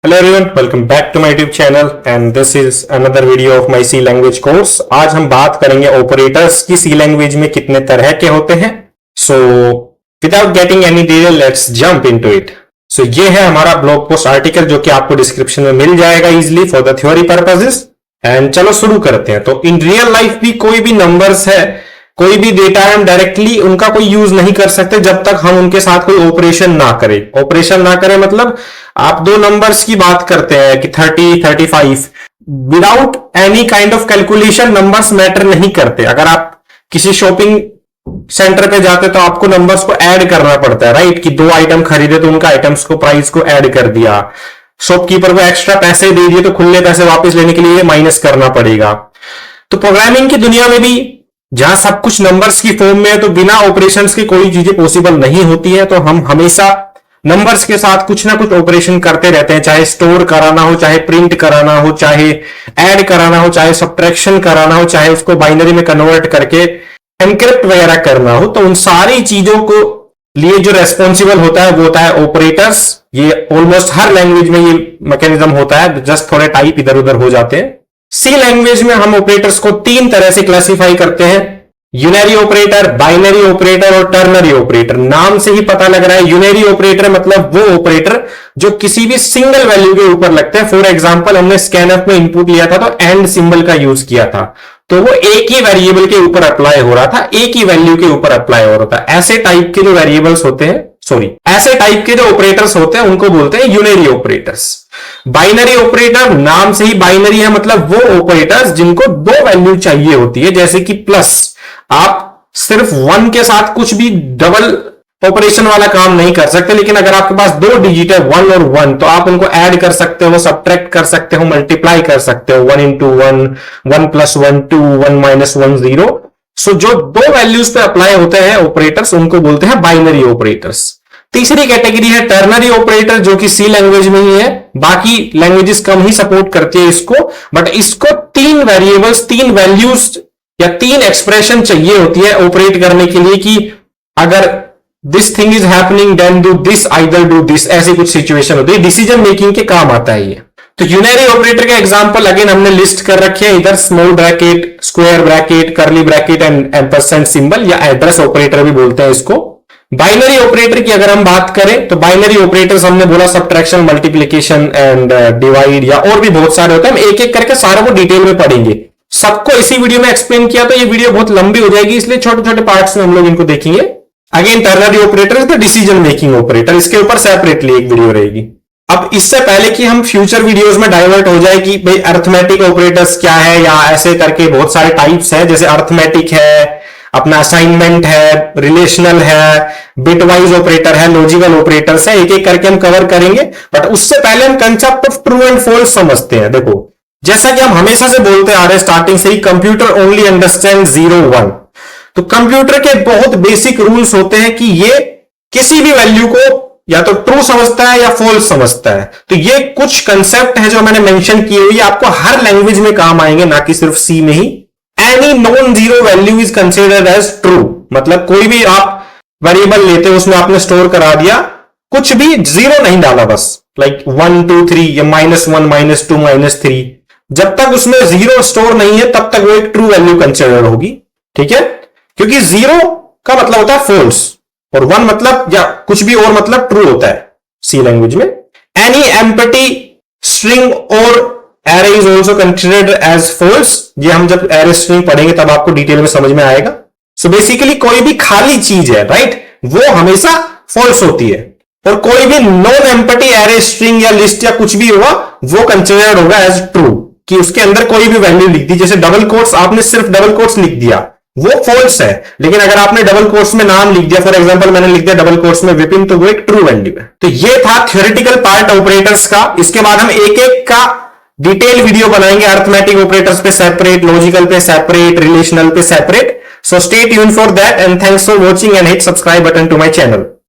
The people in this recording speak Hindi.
Hello everyone, welcome back to my YouTube channel and this is another video of my C language course. आज हम बात करेंगे ऑपरेटर्स की सी लैंग्वेज में कितने तरह के होते हैं। So without getting any delay let's jump into it. So ये है हमारा ब्लॉग पोस्ट आर्टिकल जो कि आपको डिस्क्रिप्शन में मिल जाएगा easily for the theory purposes. And चलो शुरू करते हैं। तो इन रियल लाइफ भी कोई भी नंबर्स है, कोई भी डेटा है, हम डायरेक्टली उनका कोई यूज नहीं कर सकते जब तक हम उनके साथ कोई ऑपरेशन ना करें। ऑपरेशन ना करें मतलब आप दो नंबर्स की बात करते हैं कि 30, 35, without any kind of calculation numbers matter नहीं करते। अगर आप किसी शॉपिंग सेंटर पे जाते तो आपको नंबर्स को ऐड करना पड़ता है, राइट? कि दो आइटम खरीदे तो उनका आइटम्स को प्राइस को ऐड कर दिया, शॉपकीपर को एक्स्ट्रा पैसे दे दिए तो खुले पैसे वापस लेने के लिए माइनस करना पड़ेगा। तो प्रोग्रामिंग की दुनिया में भी जहां सब कुछ नंबर्स की फॉर्म में है तो बिना ऑपरेशंस के कोई चीजें पॉसिबल नहीं होती है। तो हम हमेशा नंबर्स के साथ कुछ ना कुछ ऑपरेशन करते रहते हैं, चाहे स्टोर कराना हो, चाहे प्रिंट कराना हो, चाहे ऐड कराना हो, चाहे सब्ट्रैक्शन कराना हो, चाहे उसको बाइनरी में कन्वर्ट करके एनक्रिप्ट वगैरह करना हो। तो उन सारी चीजों को लिए जो रेस्पॉन्सिबल होता है वो होता है ऑपरेटर्स। ये ऑलमोस्ट हर लैंग्वेज में ये मैकेनिज्म होता है, जस्ट थोड़े टाइप इधर उधर हो जाते हैं। सी लैंग्वेज में हम ऑपरेटर्स को तीन तरह से क्लासिफाई करते हैं: यूनरी ऑपरेटर, बाइनरी ऑपरेटर और टर्नरी ऑपरेटर। नाम से ही पता लग रहा है यूनरी ऑपरेटर मतलब वो ऑपरेटर जो किसी भी सिंगल वैल्यू के ऊपर लगते हैं। फॉर एग्जांपल हमने स्कैनफ में इनपुट लिया था तो एंड सिंबल का यूज किया था, तो वो एक ही वेरिएबल के ऊपर अप्लाई हो रहा था, एक ही वैल्यू के ऊपर अप्लाई हो रहा था। ऐसे टाइप के जो वेरिएबल्स होते हैं, ऐसे टाइप के जो ऑपरेटर्स होते हैं उनको बोलते हैं यूनरी ऑपरेटर्स। बाइनरी ऑपरेटर नाम से ही बाइनरी है मतलब वो ऑपरेटर्स जिनको दो वैल्यू चाहिए होती है, जैसे कि प्लस। आप सिर्फ 1 के साथ कुछ भी डबल ऑपरेशन वाला काम नहीं कर सकते, लेकिन अगर आपके पास दो डिजिट है 1 और 1 तो आप उनको ऐड कर सकते हो, सब्ट्रैक्ट कर सकते हो, मल्टीप्लाई कर सकते हो। 1 into 1, 1 plus 1 2, 1 minus 1 0। सो जो दो वैल्यूज पे अप्लाई होते हैं ऑपरेटर्स उनको बोलते हैं बाइनरी ऑपरेटर्स। तीसरी कैटेगरी है टर्नरी ऑपरेटर जो कि सी लैंग्वेज में ही है, बाकी लैंग्वेजेस कम ही सपोर्ट करती है इसको। बट इसको तीन वेरिएबल्स, तीन वैल्यूज या तीन एक्सप्रेशन चाहिए होती है ऑपरेट करने के लिए कि अगर this thing is happening then do this, either do this, ऐसी कुछ सिचुएशन होती है। डिसीजन मेकिंग के काम आता है ये। तो यूनरी ऑपरेटर का एग्जांपल अगेन हमने लिस्ट कर रखे हैं इधर: small bracket, square bracket, curly bracket and ampersand symbol या एड्रेस ऑपरेटर भी बोलते हैं इसको। बाइनरी ऑपरेटर की अगर हम बात करें तो बाइनरी ऑपरेटर्स हमने बोला सब्ट्रैक्शन, मल्टीप्लिकेशन एंड डिवाइड या और भी बहुत सारे होते हैं। हम एक एक करके सारे को डिटेल में पढ़ेंगे। सबको इसी वीडियो में एक्सप्लेन किया तो ये वीडियो बहुत लंबी हो जाएगी, इसलिए छोटे छोटे पार्ट्स में हम लोग इनको देखेंगे। Again ternary operator is the decision making operator, इसके ऊपर सेपरेटली एक वीडियो रहेगी। अब इससे पहले कि हम फ्यूचर वीडियोस में डाइवर्ट हो जाए कि भाई अर्थमेटिक ऑपरेटर्स क्या है या ऐसे करके बहुत सारे टाइप्स है, जैसे अर्थमेटिक है, अपना असाइनमेंट है, रिलेशनल है, बिटवाइज ऑपरेटर है, लॉजिकल ऑपरेटर्स है, एक एक करके हम कवर करेंगे। बट उससे पहले हम concept of true and false समझते हैं। देखो, जैसा कि हम हमेशा से बोलते आ रहे हैं स्टार्टिंग से ही, कंप्यूटर ओनली अंडरस्टैंड 0 1। तो कंप्यूटर के बहुत बेसिक रूल्स होते हैं कि ये किसी भी वैल्यू को या तो ट्रू समझता है या फॉल्स समझता है। तो ये कुछ कंसेप्ट है जो मैंने मेंशन किए हुए, आपको हर लैंग्वेज में काम आएंगे, ना कि सिर्फ सी में ही। Any non zero value is considered as true, मतलब कोई भी आप वेरिएबल लेते हो उसमें आपने स्टोर करा दिया, कुछ भी जीरो नहीं डाला, बस लाइक 1 2 3 या -1 -2 -3, जब तक उसमें जीरो स्टोर नहीं है तब तक वो एक ट्रू वैल्यू कंसिडर होगी। ठीक है, क्योंकि जीरो का मतलब होता है फॉल्स और 1 मतलब या कुछ भी और मतलब ट्रू होता है सी लैंग्वेज में। एनी एम्प्टी स्ट्रिंग और array is also considered as false. ये हम जब एरे स्ट्रिंग पढ़ेंगे तब आपको डिटेल में समझ में आएगा। सो बेसिकली कोई भी खाली चीज है, राइट, वो हमेशा फॉल्स होती है। और कोई भी नॉन एम्प्टी एरे स्ट्रिंग या लिस्ट या कुछ भी होगा वो कंसिडर्ड होगा एज ट्रू, कि उसके अंदर कोई भी वैल्यू लिख दी। जैसे डबल कोट्स, आपने सिर्फ डबल कोट्स लिख दिया, वो फॉल्स है। लेकिन अगर आपने डबल कोट्स में नाम लिख दिया, फॉर एग्जांपल मैंने लिख दिया डबल कोट्स में विपिन, तो वो एक ट्रू वैल्यू है। तो ये था थ्योरेटिकल पार्ट ऑपरेटर्स का। इसके बाद हम एक एक का डिटेल वीडियो बनाएंगे, अर्थमेटिक ऑपरेटर्स पे सेपरेट, लॉजिकल पे सेपरेट, रिलेशनल पे separate. So stay tuned for that and thanks for watching and hit subscribe button to my channel.